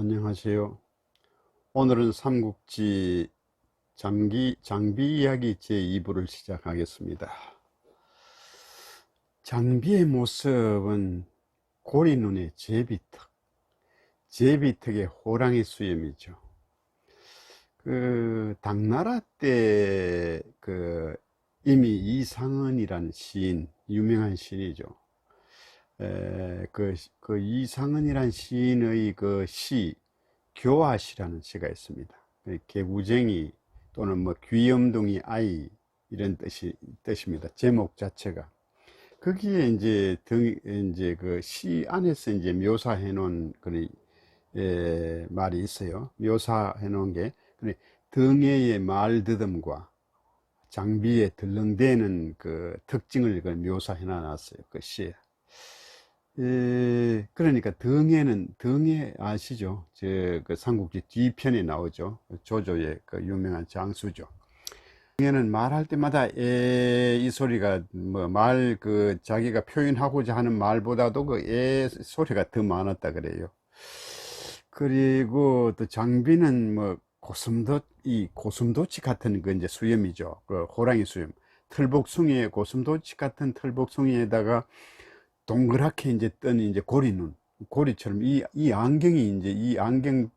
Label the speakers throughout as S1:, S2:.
S1: 안녕하세요. 오늘은 삼국지 장비 이야기 제2부를 시작하겠습니다. 장비의 모습은 고리눈의 제비특의 호랑이 수염이죠. 당나라 때 이미 이상은이라는 시인, 유명한 시인이죠. 이상은이란 시인의 교화시라는 시가 있습니다. 개구쟁이 또는 뭐 귀염둥이 아이 이런 뜻입니다. 제목 자체가. 거기에 이제 그 시 안에서 이제 묘사해 놓은 말이 있어요. 묘사해 놓은 게 등에의 말드듬과 장비에 들렁대는 그 특징을 묘사해 놨어요. 그 시에. 그러니까 등에 아시죠? 그 삼국지 뒤편에 나오죠. 조조의 그 유명한 장수죠. 등에는 말할 때마다 이 소리가 자기가 표현하고자 하는 말보다도 소리가 더 많았다 그래요. 그리고 또 장비는 고슴도치 같은 이제 수염이죠. 그 호랑이 수염. 털복숭이에 고슴도치 같은 털복숭이에다가 동그랗게 이제 뜬 이제 고리처럼 이 안경이 이제 이 안경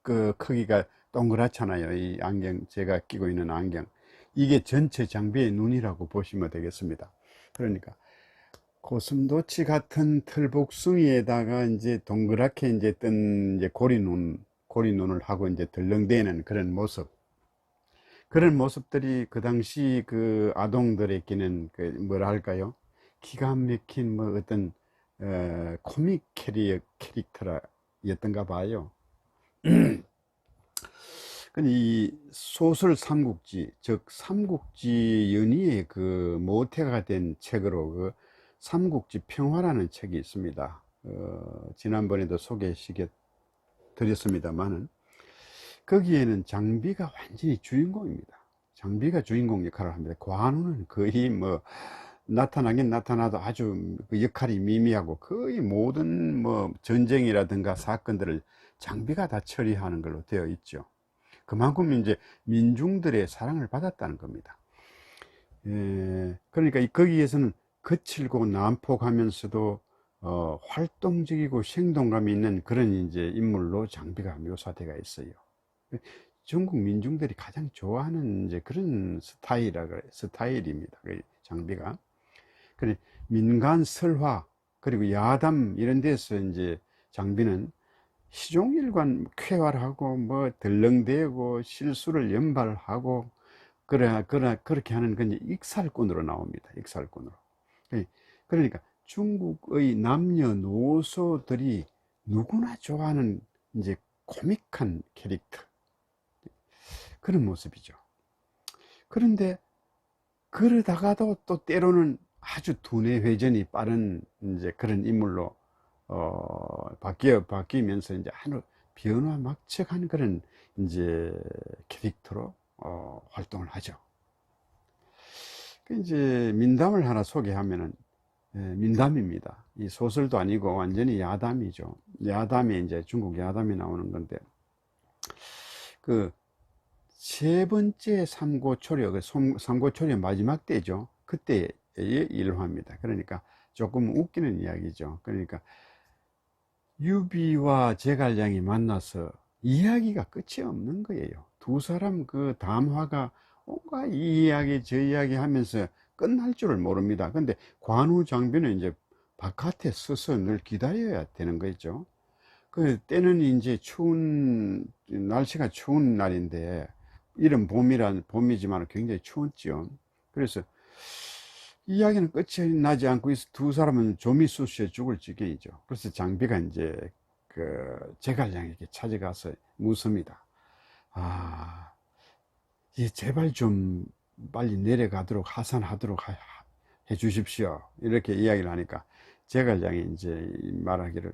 S1: 그 크기가 동그랗잖아요. 이 안경, 제가 끼고 있는 안경. 이게 전체 장비의 눈이라고 보시면 되겠습니다. 그러니까 고슴도치 같은 털복숭이에다가 이제 동그랗게 이제 뜬 이제 고리눈을 하고 이제 덜렁대는 그런 모습들이 그 당시 그 아동들에게는 뭐랄까요? 기가 막힌 어떤 코믹 캐릭터였던가 봐요. 근데 이 소설 삼국지, 즉 삼국지 연의의 그 모태가 된 책으로 삼국지 평화라는 책이 있습니다. 지난번에도 소개시켜 드렸습니다만은 거기에는 장비가 완전히 주인공입니다. 장비가 주인공 역할을 합니다. 관우는 거의 나타나긴 나타나도 아주 그 역할이 미미하고 거의 모든 전쟁이라든가 사건들을 장비가 다 처리하는 걸로 되어 있죠. 그만큼 이제 민중들의 사랑을 받았다는 겁니다. 그러니까 거기에서는 거칠고 난폭하면서도 활동적이고 생동감이 있는 그런 이제 인물로 장비가 묘사되어 있어요. 중국 민중들이 가장 좋아하는 이제 그런 스타일입니다. 장비가. 그래, 민간 설화, 그리고 야담, 이런 데서 이제 장비는 시종일관 쾌활하고 덜렁대고 실수를 연발하고 그렇게 하는 건 익살꾼으로 나옵니다. 익살꾼으로. 그러니까 중국의 남녀노소들이 누구나 좋아하는 이제 코믹한 캐릭터, 그런 모습이죠. 그런데 그러다가도 또 때로는 아주 두뇌 회전이 빠른 이제 그런 인물로 바뀌면서 이제 아주 변화막측한 그런 이제 캐릭터로 활동을 하죠. 이제 민담을 하나 소개하면은 민담입니다. 이 소설도 아니고 완전히 야담이죠. 야담이 이제 중국 야담이 나오는 건데 그 세 번째 삼고초려, 삼고초려 마지막 때죠. 그때의 일화입니다. 그러니까 조금 웃기는 이야기죠. 그러니까 유비와 제갈량이 만나서 이야기가 끝이 없는 거예요. 두 사람 그 담화가 온갖 이 이야기 저 이야기 하면서 끝날 줄을 모릅니다. 근데 관우 장비는 이제 바깥에 서서 늘 기다려야 되는 거죠. 그 때는 이제 날씨가 추운 날인데, 이런 봄이지만 굉장히 추웠죠. 그래서 이야기는 끝이 나지 않고 두 사람은 조미수시에 죽을 지경이죠. 그래서 장비가 이제 제갈량에게 찾아가서 묻습니다. 제발 좀 빨리 내려가도록 하산하도록 해 주십시오. 이렇게 이야기를 하니까 제갈량이 이제 말하기를,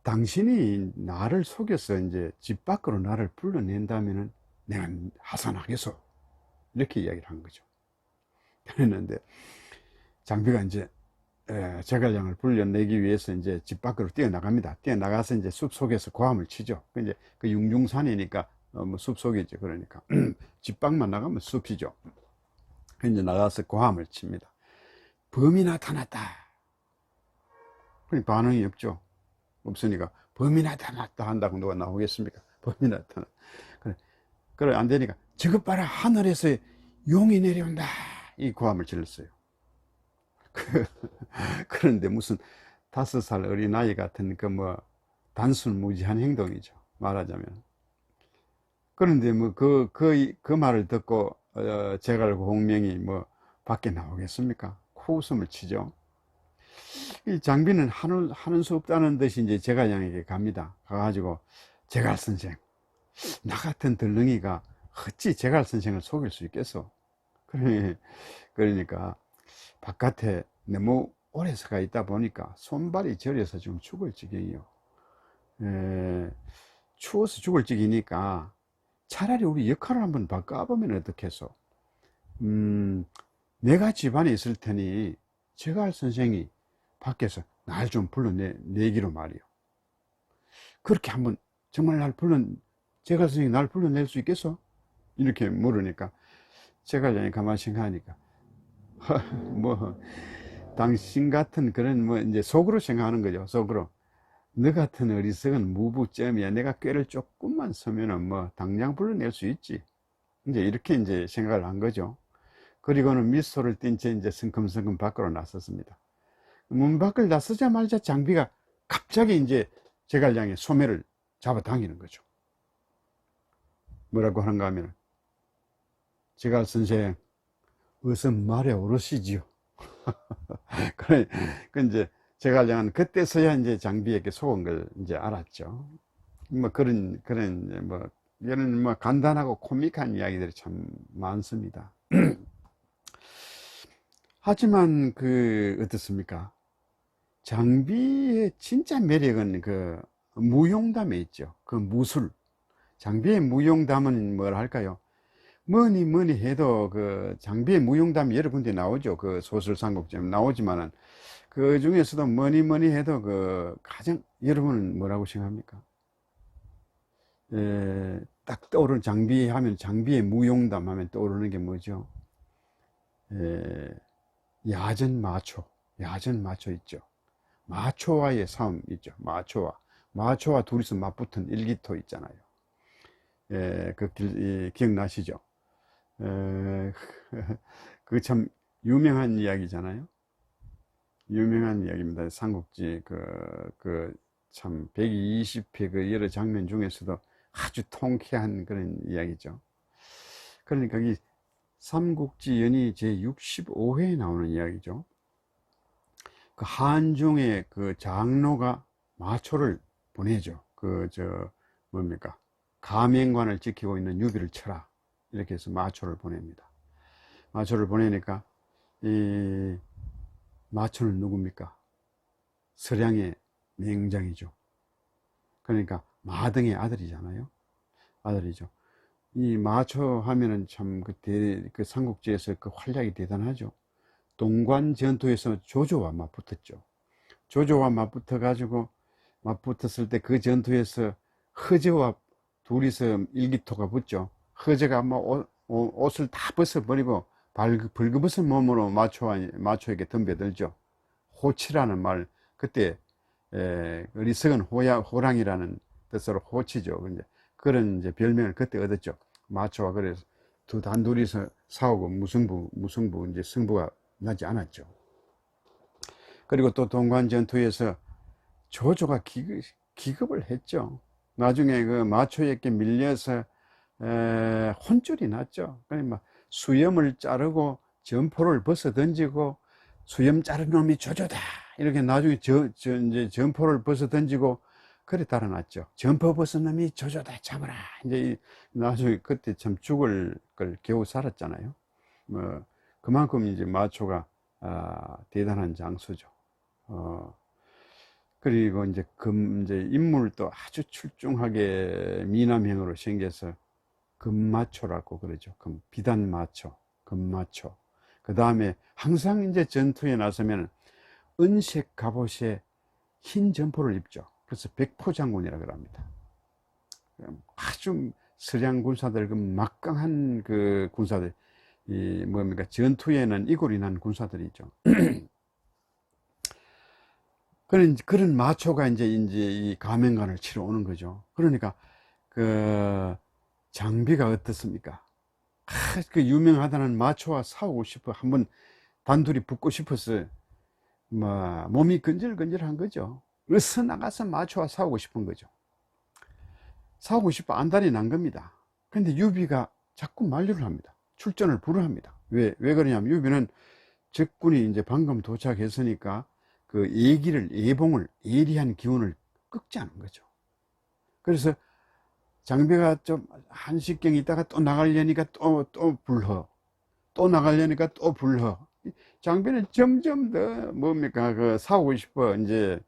S1: 당신이 나를 속여서 이제 집 밖으로 나를 불러낸다면은 내가 하산하겠소. 이렇게 이야기를 한 거죠. 그랬는데 장비가 이제 제갈량을 불려내기 위해서 이제 집 밖으로 뛰어나갑니다. 뛰어나가서 이제 숲 속에서 고함을 치죠. 이제 그 융중산이니까 뭐 숲 속이죠. 그러니까 집 밖만 나가면 숲이죠. 이제 나가서 고함을 칩니다. 범이 나타났다. 그러니 반응이 없죠. 없으니까 범이 나타났다 한다고 누가 나오겠습니까? 범이 나타났다. 그래 안 되니까 저것 봐라, 하늘에서 용이 내려온다, 이 고함을 질렀어요. 그런데 무슨 5살 어린아이 같은 그 뭐 단순무지한 행동이죠, 말하자면. 그런데 뭐 그 말을 듣고 제갈고 홍명이 뭐 밖에 나오겠습니까? 코웃음을 치죠. 이 장비는 하는 수 없다는 듯이 이제 제갈량에게 갑니다. 가가지고, 제갈 선생, 나 같은 덜렁이가 어찌 제갈 선생을 속일 수 있겠어? 그러니까 바깥에 너무 오래 서가 있다 보니까 손발이 저려서 지금 죽을 지경이요. 추워서 죽을 지기니까 차라리 우리 역할을 한번 바꿔보면 어떻겠어? 내가 집안에 있을 테니 제갈 선생이 밖에서 날 좀 불러내기로 말이요. 그렇게 한번 정말 제갈 선생이 날 불러낼 수 있겠어? 이렇게 물으니까 제갈량이 가만히 생각하니까 뭐 당신 같은 그런 뭐 이제 속으로 생각하는 거죠. 속으로 너 같은 어리석은 무부점이야. 내가 꾀를 조금만 서면은 뭐 당장 불러낼 수 있지. 이제 이렇게 이제 생각을 한 거죠. 그리고는 미소를 띤 채 이제 성큼성큼 밖으로 나섰습니다. 문 밖을 나서자마자 장비가 갑자기 이제 제갈량의 소매를 잡아당기는 거죠. 뭐라고 하는가 하면, 제갈 선생, 어서 말에 오르시지요. 그래, 이제 제갈량은 그때서야 이제 장비에게 속은 걸 이제 알았죠. 뭐 뭐 이런 뭐 간단하고 코믹한 이야기들이 참 많습니다. 하지만 어떻습니까? 장비의 진짜 매력은 그 무용담에 있죠. 그 무술. 장비의 무용담은 뭘 할까요? 뭐니 뭐니 해도 그 장비의 무용담이 여러 군데 나오죠. 그 소설 삼국지에 나오지만은 그 중에서도 뭐니 뭐니 해도 그 가장, 여러분은 뭐라고 생각합니까? 딱 떠오르는, 장비 하면, 장비의 무용담 하면 떠오르는 게 뭐죠? 야전 마초 있죠. 마초와의 싸움 있죠. 마초와 둘이서 맞붙은 일기토 있잖아요. 기억나시죠? 그 참 유명한 이야기잖아요. 유명한 이야기입니다. 삼국지 참 120회 그 여러 장면 중에서도 아주 통쾌한 그런 이야기죠. 그러니까 이 삼국지연이 제 65회에 나오는 이야기죠. 그 한중의 그 장로가 마초를 보내죠. 뭡니까? 가맹관을 지키고 있는 유비를 쳐라. 이렇게 해서 마초를 보냅니다. 마초를 보내니까, 이 마초는 누굽니까? 서량의 맹장이죠. 그러니까 마등의 아들이잖아요. 아들이죠. 이 마초 하면은 참 그 삼국지에서 그 활약이 대단하죠. 동관 전투에서 조조와 맞붙었죠. 조조와 맞붙었을 때 그 전투에서 허저와 둘이서 일기토가 붙죠. 허저가 뭐 옷을 다 벗어버리고 벌거벗은 몸으로 마초에게 덤벼들죠. 호치라는 말, 그때 어리석은 호랑이라는 뜻으로 호치죠. 그런 이제 별명을 그때 얻었죠. 마초와 그래서 단둘이서 싸우고 무승부 이제 승부가 나지 않았죠. 그리고 또 동관 전투에서 조조가 기겁을 했죠. 나중에 그 마초에게 밀려서 혼쭐이 났죠. 그러니까 수염을 자르고 점포를 벗어 던지고, 수염 자른 놈이 조조다, 이렇게 나중에 이제 점포를 벗어 던지고, 그래 달아났죠. 점포 벗은 놈이 조조다, 잡아라. 이제 나중에 그때 참 죽을 걸 겨우 살았잖아요. 뭐 그만큼 이제 마초가 대단한 장수죠. 그리고 이제 인물도 아주 출중하게 미남형으로 생겨서 금마초라고 그러죠. 비단마초, 금마초. 그 다음에 항상 이제 전투에 나서면 은색 갑옷에 흰 점포를 입죠. 그래서 백포장군이라고 합니다. 아주 서량 군사들, 그 막강한 그 군사들, 이 뭡니까, 전투에는 이골이 난 군사들이죠. 그런 마초가 이제 이 가면관을 치러 오는 거죠. 그러니까 그 장비가 어떻습니까? 그 유명하다는 마초와 싸우고 싶어, 한번 단둘이 붙고 싶어서 뭐 몸이 근질근질한 거죠. 어서 나가서 마초와 싸우고 싶은 거죠. 싸우고 싶어 안달이 난 겁니다. 근데 유비가 자꾸 만류를 합니다. 출전을 불허합니다. 왜 그러냐면, 유비는 적군이 이제 방금 도착했으니까 그 예봉을, 예리한 기운을 꺾자는 거죠. 그래서 장비가 좀 한식경 있다가 또 나가려니까 또 불허, 또 나가려니까 또 불허. 장비는 점점 더 뭡니까, 그 싸우고 싶어, 이제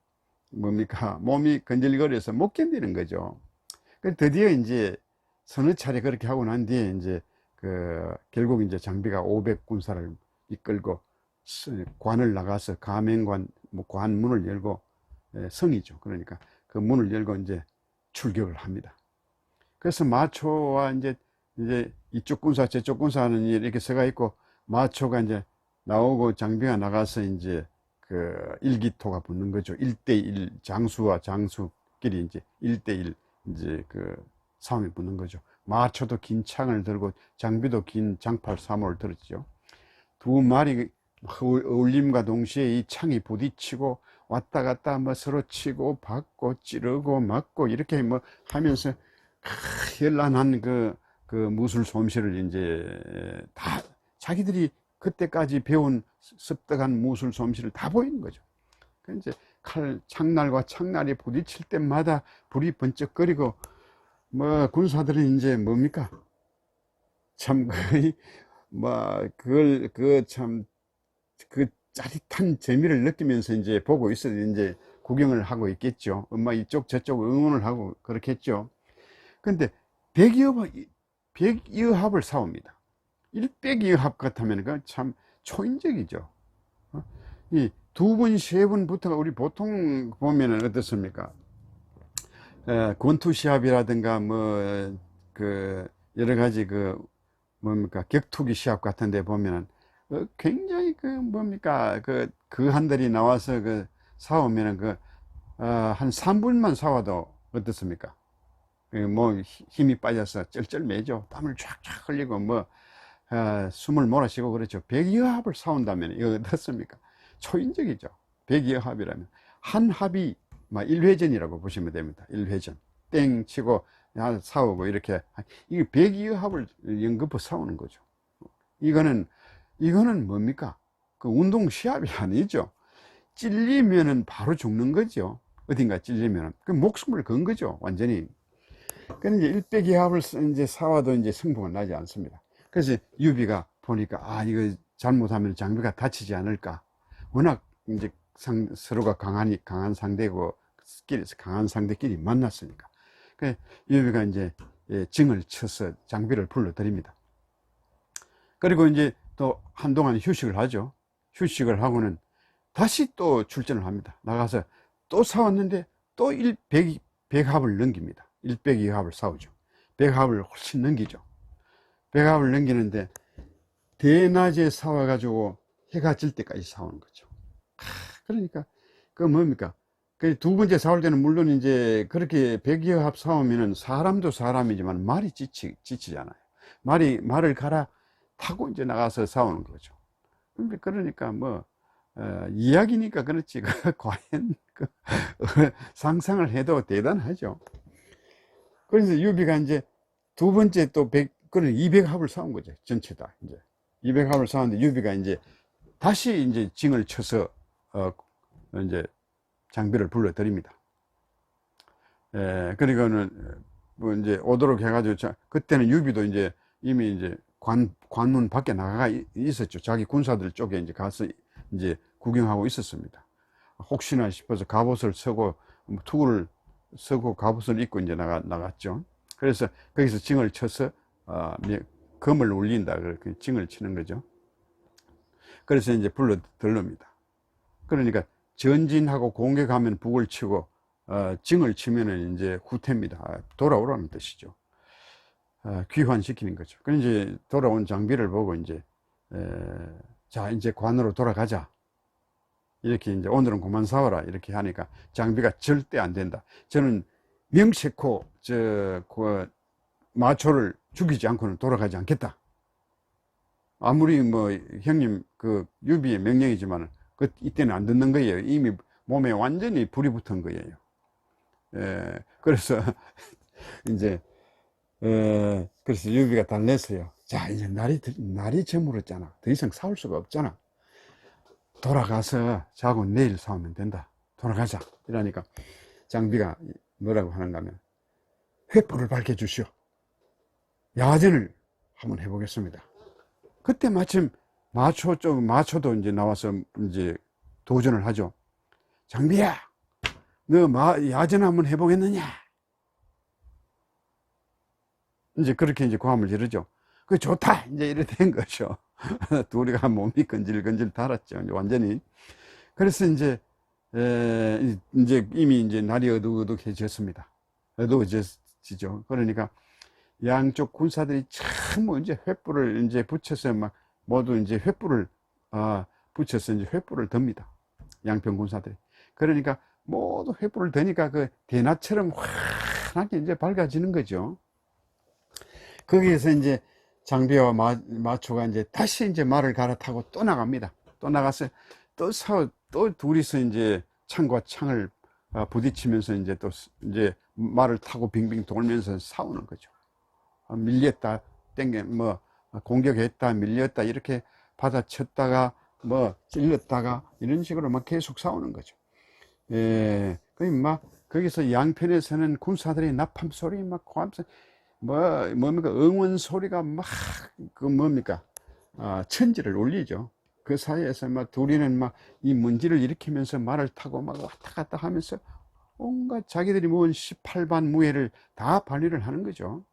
S1: 뭡니까, 몸이 건질거려서 못 견디는 거죠. 드디어 이제 서너 차례 그렇게 하고 난 뒤에 이제 결국 이제 장비가 500군사를 이끌고 관을 나가서 가맹관, 뭐 관문을 열고, 성이죠. 그러니까 그 문을 열고 이제 출격을 합니다. 그래서 마초와 이제 이쪽 군사 저쪽 군사는 이렇게 서가 있고, 마초가 이제 나오고 장비가 나가서 이제 그 일기토가 붙는 거죠. 1대1, 장수와 장수끼리 이제 1대1 이제 그 싸움이 붙는 거죠. 마초도 긴 창을 들고 장비도 긴 장팔 사모를 들었죠. 두 마리 어울림과 동시에 이 창이 부딪히고 왔다 갔다 뭐 서로 치고 받고 찌르고 맞고 이렇게 뭐 하면서 현란한 그 무술 솜씨를 이제 다 자기들이 그때까지 배운 습득한 무술 솜씨를 다 보이는 거죠. 그 이제 창날과 창날이 부딪힐 때마다 불이 번쩍거리고, 뭐 군사들은 이제 뭡니까, 참 거의 뭐 그걸 참 그 짜릿한 재미를 느끼면서 이제 보고 있어요. 이제 구경을 하고 있겠죠. 엄마 이쪽 저쪽 응원을 하고 그렇겠죠. 근데 백이합을 싸웁니다. 일백이합 같으면 참 초인적이죠. 이 두 분, 세 분부터가 우리 보통 보면은 어떻습니까? 권투 시합이라든가 뭐 그 여러 가지 그 뭡니까, 격투기 시합 같은 데 보면은 굉장히 그 뭡니까, 그 한들이 나와서 그 싸우면은 한 3분만 싸워도 어떻습니까? 뭐 힘이 빠져서 쩔쩔매죠. 땀을 쫙쫙 흘리고 뭐 숨을 몰아쉬고 그렇죠. 백이합을 싸운다면 이거 어떻습니까? 초인적이죠. 백이합이라면 한 합이 막 1회전이라고 보시면 됩니다. 1회전 땡 치고 싸우고 이렇게, 이게 백이합을 연급해 싸우는 거죠. 이거는 뭡니까, 그 운동 시합이 아니죠. 찔리면은 바로 죽는 거죠. 어딘가 찔리면은 그 목숨을 건 거죠, 완전히. 그런데 이제 일백이합을 이제 싸워도 이제 승부가 나지 않습니다. 그래서 유비가 보니까 이거 잘못하면 장비가 다치지 않을까. 워낙 이제 서로가 강한 상대고 강한 상대끼리 만났으니까. 그 유비가 이제 증을 쳐서 장비를 불러들입니다. 그리고 이제 또 한동안 휴식을 하죠. 휴식을 하고는 다시 또 출전을 합니다. 나가서 또 싸웠는데 또 백합을 넘깁니다. 100합을 싸우죠. 100합을 훨씬 넘기죠. 100합을 넘기는데 대낮에 싸워가지고 해가 질 때까지 싸우는 거죠. 그러니까 그 뭡니까, 그 두 번째 싸울 때는 물론 이제 그렇게 100합 싸우면은 사람도 사람이지만 말이 지치잖아요. 말을 갈아 타고 이제 나가서 싸우는 거죠. 그러니까 뭐 이야기니까 그렇지 과연 상상을 해도 대단하죠. 그래서 유비가 이제 두 번째 또 200합을 싸운 거죠. 전체 다 이제 200합을 싸웠는데 유비가 이제 다시 이제 징을 쳐서 이제 장비를 불러들입니다. 그러니까는 뭐 이제 오도록 해가지고, 그때는 유비도 이제 이미 이제 관문 밖에 나가 있었죠. 자기 군사들 쪽에 이제 가서 이제 구경하고 있었습니다. 혹시나 싶어서 갑옷을 쓰고 투구를 쓰고 갑옷을 입고 이제 나갔죠. 그래서 거기서 징을 쳐서 검을 울린다, 그렇게 징을 치는 거죠. 그래서 이제 불러 들릅니다. 그러니까 전진하고 공격하면 북을 치고 증을 치면은 이제 후퇴입니다. 돌아오라는 뜻이죠. 귀환시키는 거죠. 그럼 이제 돌아온 장비를 보고 이제 자 이제 관으로 돌아가자, 이렇게 이제 오늘은 그만 싸워라 이렇게 하니까 장비가 절대 안 된다. 저는 명색코 그 마초를 죽이지 않고는 돌아가지 않겠다. 아무리 뭐 형님 그 유비의 명령이지만 이때는 안 듣는 거예요. 이미 몸에 완전히 불이 붙은 거예요. 그래서 이제 그래서 유비가 달랬어요. 자 이제 날이 저물었잖아. 더 이상 싸울 수가 없잖아. 돌아가서 자고 내일 싸우면 된다. 돌아가자. 이러니까 장비가 뭐라고 하는가 하면, 횃불을 밝혀주시오. 야전을 한번 해보겠습니다. 그때 마침 마초도 이제 나와서 이제 도전을 하죠. 장비야, 너 야전 한번 해보겠느냐? 이제 그렇게 이제 고함을 지르죠. 그 좋다! 이제 이래 된 거죠. 둘이가 몸이 건질건질 달았죠. 완전히. 그래서 이제 이미 이제 날이 어둑어둑해졌습니다. 어두워지죠. 그러니까 양쪽 군사들이 전부 이제 횃불을 이제 붙여서 막 모두 이제 횃불을 붙여서 이제 횃불을 듭니다. 양평 군사들이. 그러니까 모두 횃불을 드니까 그 대낮처럼 환하게 이제 밝아지는 거죠. 거기에서 이제 장비와 마초가 이제 다시 이제 말을 갈아타고 또 나갑니다. 또 나가서 또 둘이서 이제 창과 창을 부딪히면서 이제 또 이제 말을 타고 빙빙 돌면서 싸우는 거죠. 밀렸다, 공격했다, 밀렸다, 이렇게 받아쳤다가, 찔렀다가, 이런 식으로 막 계속 싸우는 거죠. 거기서 양편에서는 군사들의 나팔 소리, 뭡니까, 응원 소리가 천지를 울리죠. 그 사이에서 둘이는 이 문지를 일으키면서 말을 타고 왔다 갔다 하면서 온갖 자기들이 모은 18반 무예를 다 발휘를 하는 거죠.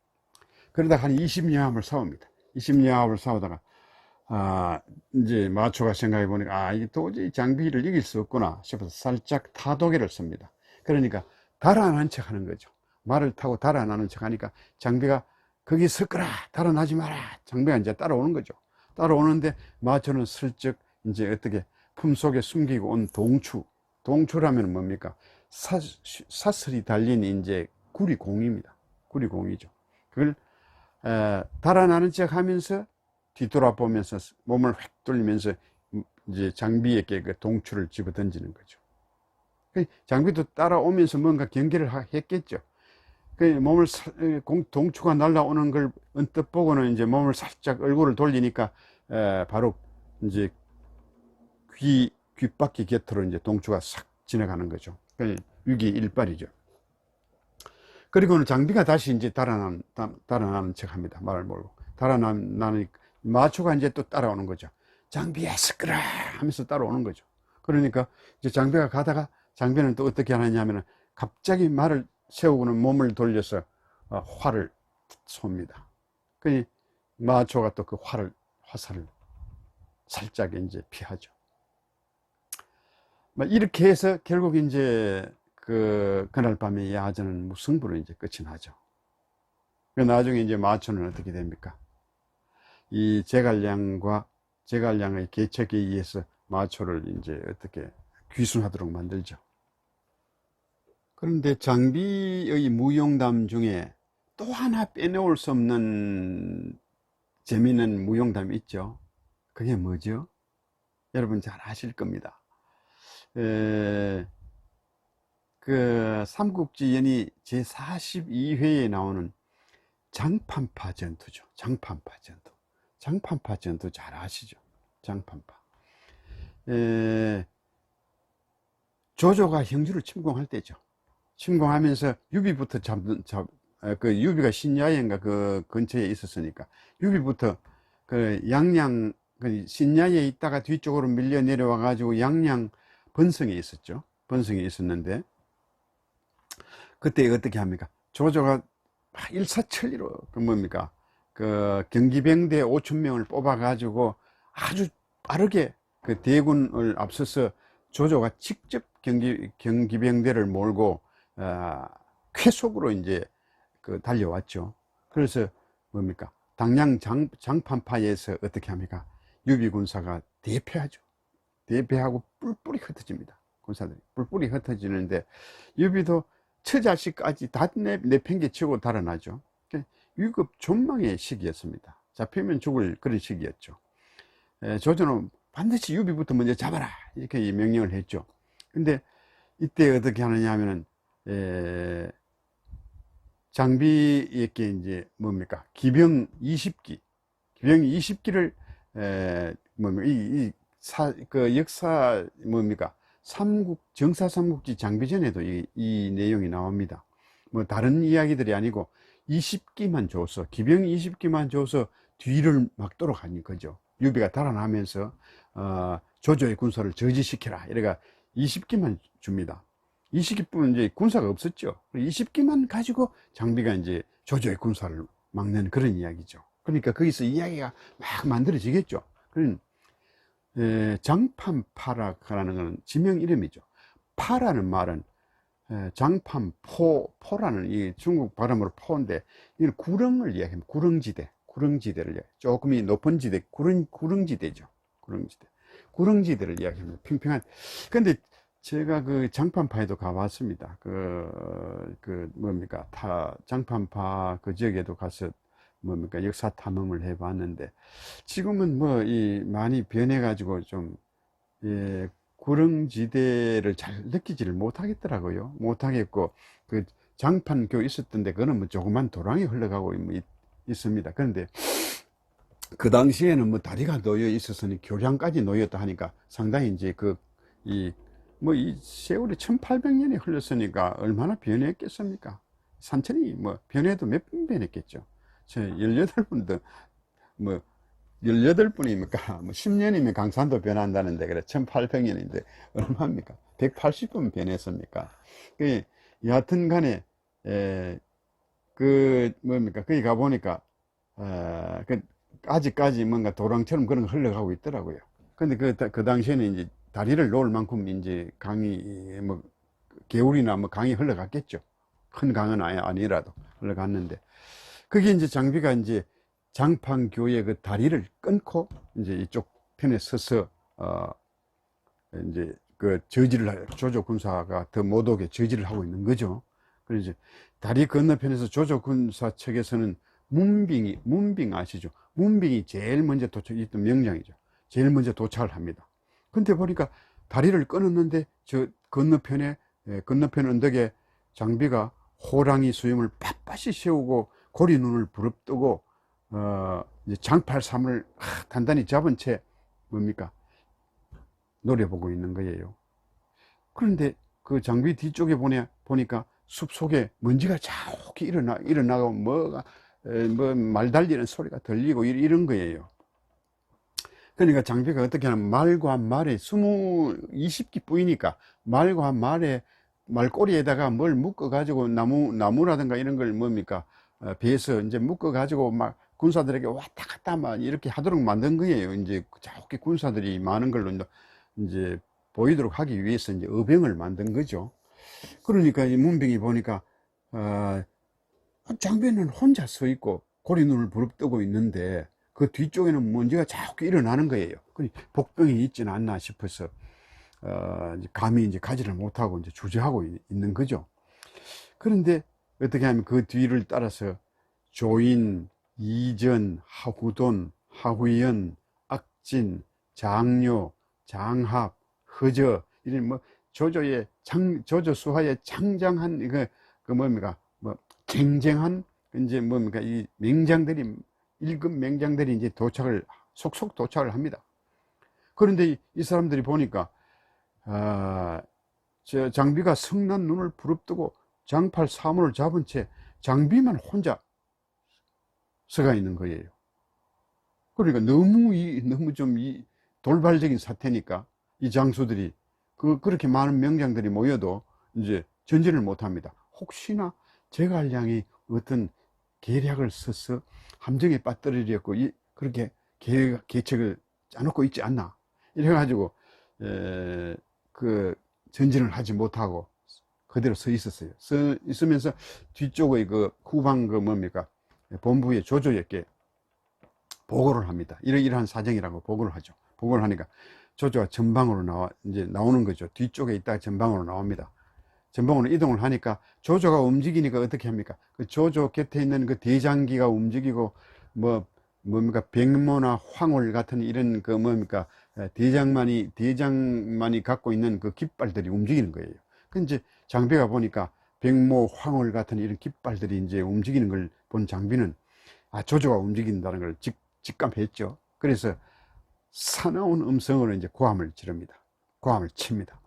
S1: 그러다 한 20여합을 싸웁니다. 20여합을 싸우다가, 이제 마초가 생각해 보니까, 이게 도저히 장비를 이길 수 없구나 싶어서 살짝 타도계를 씁니다. 그러니까 달아나는 척 하는 거죠. 말을 타고 달아나는 척 하니까 장비가 거기 섰거라, 달아나지 마라. 장비가 이제 따라오는 거죠. 따라오는데 마초는 슬쩍 이제 어떻게 품속에 숨기고 온 동추라면 뭡니까? 사슬이 달린 이제 구리공입니다. 구리공이죠. 그걸 달아나는 척 하면서 뒤돌아보면서 몸을 획 돌리면서 이제 장비에게 그 동추를 집어 던지는 거죠. 장비도 따라오면서 뭔가 경계를 했겠죠. 몸을 동추가 날아오는 걸 언뜻 보고는 이제 몸을 살짝 얼굴을 돌리니까 바로 이제 귓바퀴 곁으로 이제 동추가 싹 지나가는 거죠. 위기일발이죠. 그리고는 장비가 다시 이제 달아나는 척 합니다. 말을 모르고. 달아나는, 마초가 이제 또 따라오는 거죠. 장비야, 섞으라! 하면서 따라오는 거죠. 그러니까 이제 장비가 가다가 장비는 또 어떻게 하느냐면은 갑자기 말을 세우고는 몸을 돌려서 활을 쏩니다. 그 마초가 또 그 화살을 살짝 이제 피하죠. 이렇게 해서 결국 이제 그날 밤에 야전은 무승부로 이제 끝이 나죠. 나중에 이제 마초는 어떻게 됩니까? 이 제갈량의 계책에 의해서 마초를 이제 어떻게 귀순하도록 만들죠. 그런데 장비의 무용담 중에 또 하나 빼놓을 수 없는 재미있는 무용담이 있죠. 그게 뭐죠? 여러분 잘 아실 겁니다. 삼국지연의 제42회에 나오는 장판파 전투죠. 장판파 전투 잘 아시죠? 장판파. 조조가 형주를 침공할 때죠. 침공하면서 유비부터 유비가 신야인가 그 근처에 있었으니까 유비부터 양양 신야에 있다가 뒤쪽으로 밀려 내려와 가지고 양양 번성에 있었죠. 번성에 있었는데 그때 어떻게 합니까? 조조가 일사천리로 경기병대 5,000명을 뽑아 가지고 아주 빠르게 대군을 앞서서 조조가 직접 경기병대를 몰고 쾌속으로 이제 달려왔죠. 그래서 뭡니까? 당양 장판파에서 어떻게 합니까? 유비군사가 대패하죠. 대패하고 뿔뿔이 흩어집니다. 군사들이 뿔뿔이 흩어지는데 유비도 처자식까지 다 내팽개치고 달아나죠. 위급 존망의 시기였습니다. 잡히면 죽을 그런 시기였죠. 조조는 반드시 유비부터 먼저 잡아라 이렇게 명령을 했죠. 근데 이때 어떻게 하느냐 하면은 장비에게 이제 뭡니까? 기병 20기, 기병 20기를 뭡니까? 그 역사 뭡니까? 정사 삼국지 장비전에도 이 내용이 나옵니다. 뭐 다른 이야기들이 아니고 20기만 줘서, 기병 20기만 줘서 뒤를 막도록 하는 거죠. 유비가 달아나면서 조조의 군사를 저지시켜라 이래가 20기만 줍니다. 20기뿐 이제 군사가 없었죠. 20기만 가지고 장비가 이제 조조의 군사를 막는 그런 이야기죠. 그러니까 거기서 이야기가 막 만들어지겠죠. 그런 장판파라는 것은 지명 이름이죠. 파라는 말은 장판포라는 이 중국 발음으로 포인데, 이는 구릉을 이야기합니다. 구릉지대를 조금 높은 지대, 구릉지대죠. 구릉지대를 이야기합니다. 평평한. 근데 제가 그 장판파에도 가봤습니다. 뭡니까? 장판파 그 지역에도 가서 뭡니까? 역사 탐험을 해봤는데, 지금은 많이 변해가지고 좀, 구릉지대를 잘 느끼지를 못하겠더라고요. 못하겠고, 그 장판교 있었던데, 그거는 뭐 조그만 도랑이 흘러가고 있습니다. 그런데 그 당시에는 뭐 다리가 놓여 있었으니 교량까지 놓였다 하니까 상당히 이제 이 세월이 1800년이 흘렀으니까 얼마나 변했겠습니까? 산천이 변해도 몇 번 변했겠죠. 18분도 18분이니까 10년이면 강산도 변한다는데, 그래 1800년인데 얼마입니까? 180분 변했습니까? 여하튼 간에 거기 가보니까 아직까지 뭔가 도랑처럼 그런 거 흘러가고 있더라고요. 근데 그 당시에는 이제 다리를 놓을 만큼 이제 강이 개울이나 강이 흘러갔겠죠. 큰 강은 아니라도 흘러갔는데, 그게 이제 장비가 이제 장판교의 그 다리를 끊고 이제 이쪽 편에 서서 이제 조조 군사가 더 못 오게 저지를 하고 있는 거죠. 그래서 다리 건너편에서 조조 군사 측에서는 문빙 아시죠? 문빙이 제일 먼저 있던 명령이죠. 제일 먼저 도착을 합니다. 근데 보니까 다리를 끊었는데 저 건너편 언덕에 장비가 호랑이 수염을 빳빳이 세우고 고리 눈을 부릅뜨고 이제 장팔삼을 단단히 잡은 채 노려보고 있는 거예요. 그런데 그 장비 뒤쪽에 보니까 숲 속에 먼지가 자욱히 일어나고 말 달리는 소리가 들리고 이런 거예요. 그러니까 장비가 어떻게 하면 말과 말에 20기 뿌이니까 말과 말꼬리에다가 뭘 묶어 가지고 나무라든가 이런 걸 배에서 이제 묶어 가지고 막 군사들에게 왔다 갔다 막 이렇게 하도록 만든 거예요. 이제 자욱히 군사들이 많은 걸로 이제 보이도록 하기 위해서 이제 어병을 만든 거죠. 그러니까 이 문병이 보니까 장비는 혼자 서 있고 고리 눈을 부릅뜨고 있는데 그 뒤쪽에는 먼지가 자꾸 일어나는 거예요. 복병이 있지는 않나 싶어서 감히 이제 가지를 못하고 이제 주저하고 있는 거죠. 그런데 어떻게 하면 그 뒤를 따라서 조인, 이전, 하후돈, 하후연, 악진, 장료, 장합, 허저 이런 조조 수하에 창장한 쟁쟁한 이제 이 맹장들이, 1급 맹장들이 이제 속속 도착을 합니다. 그런데 이 사람들이 보니까 저 장비가 성난 눈을 부릅뜨고 장팔 사물을 잡은 채 장비만 혼자 서가 있는 거예요. 그러니까 너무 좀 돌발적인 사태니까 이 장수들이 그렇게 많은 명장들이 모여도 이제 전진을 못 합니다. 혹시나 제갈량이 어떤 계략을 써서 함정에 빠뜨리려고 그렇게 계책을 짜놓고 있지 않나 이래가지고 그 전진을 하지 못하고 그대로 서 있었어요. 서 있으면서 뒤쪽의 그 후방 그 뭡니까 본부의 조조에게 보고를 합니다. 이러이러한 사정이라고 보고를 하죠. 보고를 하니까 조조가 전방으로 이제 나오는 거죠. 뒤쪽에 있다가 전방으로 나옵니다. 전방으로 이동을 하니까 조조가 움직이니까 어떻게 합니까? 그 조조 곁에 있는 그 대장기가 움직이고 뭡니까 백모나 황홀 같은 이런 그 뭡니까 대장만이 갖고 있는 그 깃발들이 움직이는 거예요. 그 이제 장비가 보니까 백모 황홀 같은 이런 깃발들이 이제 움직이는 걸 본 장비는 조조가 움직인다는 걸 직감했죠. 그래서 사나운 음성으로 이제 고함을 지릅니다. 고함을 칩니다.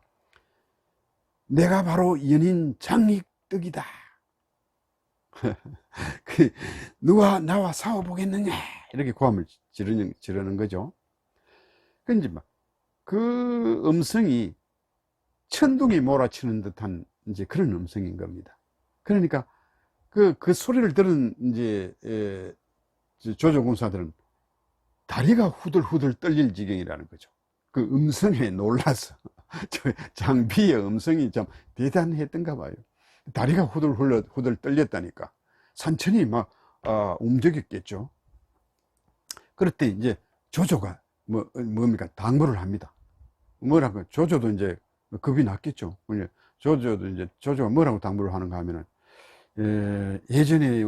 S1: 내가 바로 연인 장익덕이다. 누가 나와 싸워보겠느냐 이렇게 고함을 지르는 거죠. 근데 그 음성이 천둥이 몰아치는 듯한 이제 그런 음성인 겁니다. 그러니까 그 소리를 들은 이제 조조군사들은 다리가 후들후들 떨릴 지경이라는 거죠. 그 음성에 놀라서 장비의 음성이 참 대단했던가 봐요. 다리가 후들후들 떨렸다니까 천천히 움직였겠죠. 그럴 때 이제 조조가 뭡니까 당부를 합니다. 뭐라고 조조도 이제 겁이 났겠죠. 조조가 뭐라고 당부를 하는가 하면은 예전에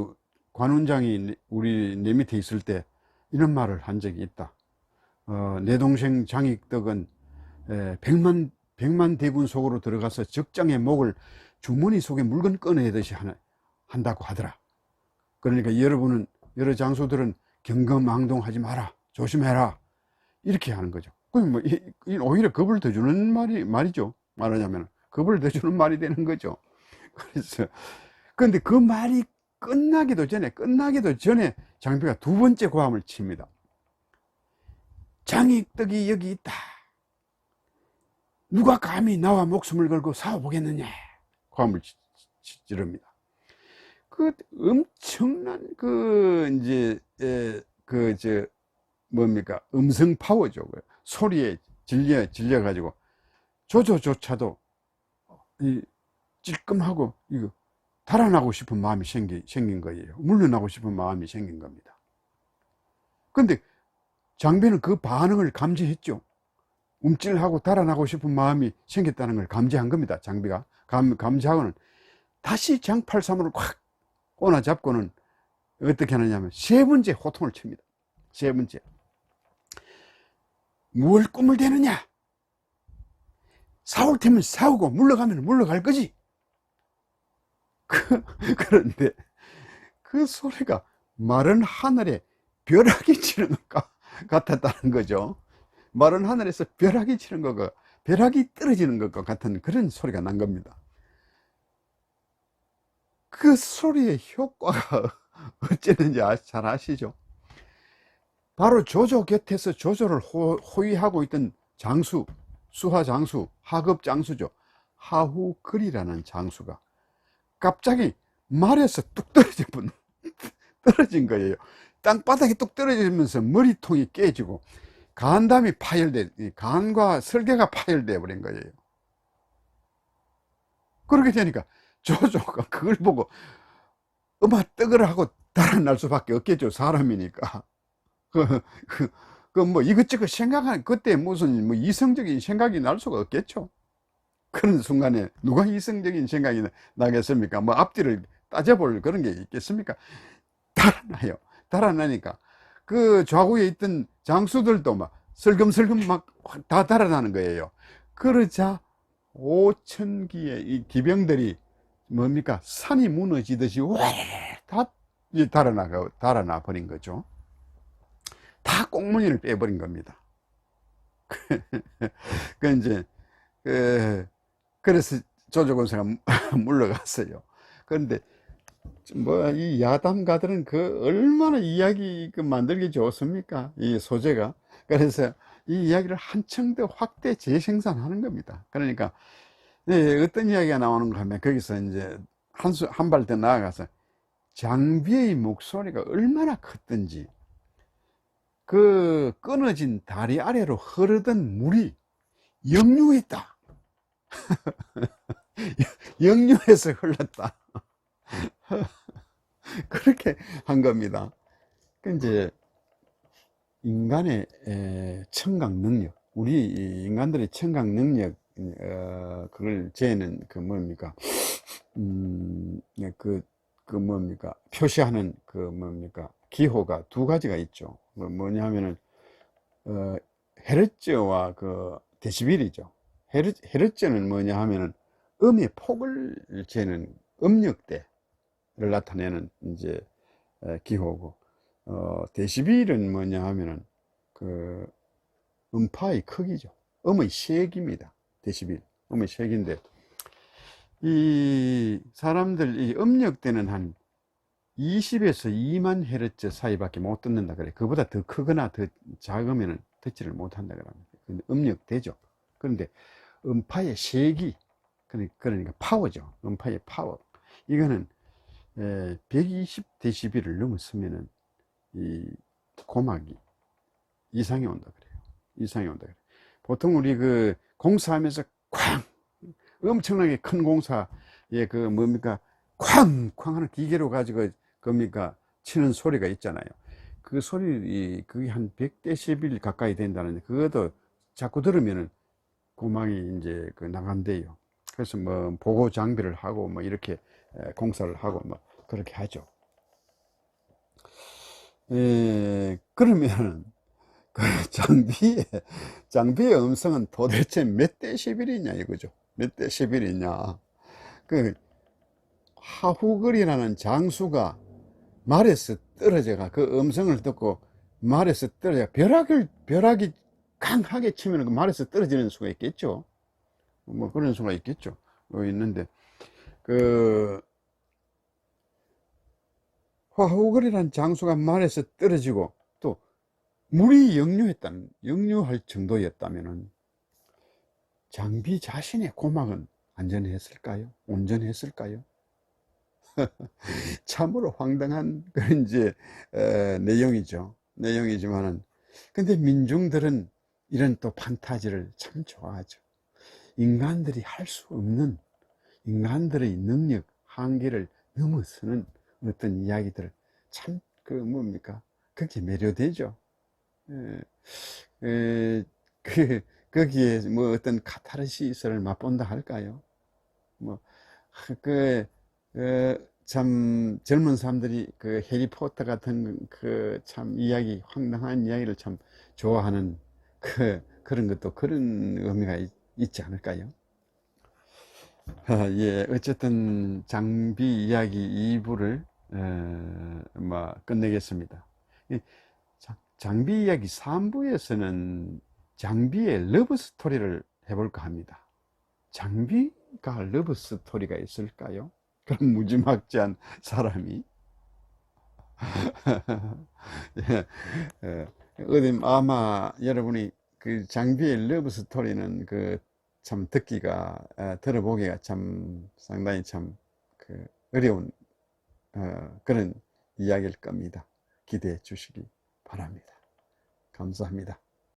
S1: 관원장이 우리 내 밑에 있을 때 이런 말을 한 적이 있다. 내 동생 장익덕은 백만 대군 속으로 들어가서 적장의 목을 주머니 속에 물건 꺼내듯이 한다고 하더라. 그러니까 여러 장수들은 경거망동하지 마라, 조심해라 이렇게 하는 거죠. 그럼 오히려 겁을 더 주는 말이죠. 말하자면 겁을 더 주는 말이 되는 거죠. 그런데 그 말이 끝나기도 전에 장비가 두 번째 고함을 칩니다. 장익덕이 여기 있다. 누가 감히 나와 목숨을 걸고 싸워보겠느냐. 고함을 지릅니다. 그 엄청난 음성 파워죠. 소리에 질려가지고 조조조차도 찔끔하고 이거 달아나고 싶은 마음이 생긴 거예요. 물러나고 싶은 마음이 생긴 겁니다. 근데 장비는 그 반응을 감지했죠. 움찔하고 달아나고 싶은 마음이 생겼다는 걸 감지한 겁니다. 장비가 감지하고는 다시 장83으로 확 꼬나 잡고는 어떻게 하느냐면 세 번째 호통을 칩니다. 세 번째. 뭘 꿈을 대느냐? 싸울 테면 싸우고 물러가면 물러갈 거지. 그런데 그 소리가 마른 하늘에 벼락이 치는 것 같았다는 거죠. 마른 하늘에서 벼락이 치는 것과 벼락이 떨어지는 것과 같은 그런 소리가 난 겁니다. 그 소리의 효과가 어쨌는지 잘 아시죠? 바로 조조 곁에서 조조를 호위하고 있던 장수, 수하 장수, 하급 장수죠. 하후글이라는 장수가 갑자기 말에서 뚝 떨어진 거예요. 땅바닥에 뚝 떨어지면서 머리통이 깨지고 간과 설계가 파열돼 버린 거예요. 그렇게 되니까 조조가 그걸 보고 떡을 하고 달아날 수밖에 없겠죠. 사람이니까. 이것저것 생각하는, 그때 무슨 이성적인 생각이 날 수가 없겠죠. 그런 순간에 누가 이성적인 생각이 나겠습니까? 앞뒤를 따져볼 그런 게 있겠습니까? 달아나요. 달아나니까 그 좌우에 있던 장수들도 슬금슬금 다 달아나는 거예요. 그러자 5,000기의 이 기병들이 산이 무너지듯이 다 달아나 버린 거죠. 다 꽁무니를 빼버린 겁니다. 그래서 조조군사가 물러갔어요. 그런데 이 야담가들은 얼마나 이야기 만들기 좋습니까? 이 소재가. 그래서 이 이야기를 한층 더 확대 재생산하는 겁니다. 그러니까 어떤 이야기가 나오는가 하면 거기서 이제 한 발 더 나아가서 장비의 목소리가 얼마나 컸던지 그 끊어진 다리 아래로 흐르던 물이 역류했다. 역류해서 흘렀다. 그렇게 한 겁니다. 그 이제 인간의 청각 능력, 우리 인간들의 청각 능력, 그걸 재는 그 뭡니까, 예, 뭡니까, 표시하는 그 뭡니까, 기호가 두 가지가 있죠. 뭐냐면은, 헤르츠와 그 데시벨이죠. 헤르츠는 뭐냐 하면은 음의 폭을 재는 음역대를 나타내는 이제 기호고, 데시벨은 뭐냐 하면은 그 음파의 크기죠. 음의 세기입니다. 데시벨. 음의 세기인데, 이 사람들 이 음역대는 한 20에서 2만 헤르츠 사이밖에 못 듣는다 그래. 그보다 더 크거나 더 작으면은 듣지를 못한다 그럽니다. 음역대죠. 그런데 음파의 세기, 그러니까 파워죠. 음파의 파워. 이거는 120데시벨을 넘었으면은 이 고막이 이상이 온다 그래요. 이상이 온다 그래요. 보통 우리 그 공사하면서 쾅, 엄청나게 큰 공사에 그 뭡니까, 쾅 쾅 하는 기계로 가지고 겁니까 치는 소리가 있잖아요. 그 소리, 그게 한 100데시벨 가까이 된다는데, 그것도 자꾸 들으면은 고막이 이제 그 나간대요. 그래서 뭐 보고 장비를 하고 뭐 이렇게 공사를 하고 뭐 그렇게 하죠. 그러면 그 장비의 음성은 도대체 몇 데시벨이냐 이거죠. 몇 데시벨이냐. 그 하후거리라는 장수가 말에서 떨어져가 그 음성을 듣고 말에서 떨어져 벼락이 강하게 치면 그 말에서 떨어지는 수가 있겠죠. 뭐 그런 수가 있겠죠. 있는데 그 화후거리라는 장수가 말에서 떨어지고 또 물이 역류할 정도였다면은 장비 자신의 고막은 안전했을까요? 온전했을까요? 참으로 황당한 그런 이제 내용이지만은, 근데 민중들은 이런 또 판타지를 참 좋아하죠. 인간들이 할 수 없는, 인간들의 능력 한계를 넘어서는 어떤 이야기들을 참 그 뭡니까, 그렇게 매료되죠. 에, 에, 거기에 뭐 어떤 카타르시스를 맛본다 할까요? 뭐, 그, 참, 젊은 사람들이 그 해리포터 같은 그 참 황당한 이야기를 참 좋아하는 그런 것도 그런 의미가 있지 않을까요? 예, 어쨌든 장비 이야기 2부를, 뭐, 끝내겠습니다. 이 장비 이야기 3부에서는 장비의 러브 스토리를 해볼까 합니다. 장비가 러브 스토리가 있을까요? 그런 무지막지한 사람이. 예, 어디 아마 여러분이 그 장비의 러브 스토리는 그 참 듣기가, 들어보기가 참 상당히 참 그 어려운 그런 이야기일 겁니다. 기대해 주시기 바랍니다. 감사합니다.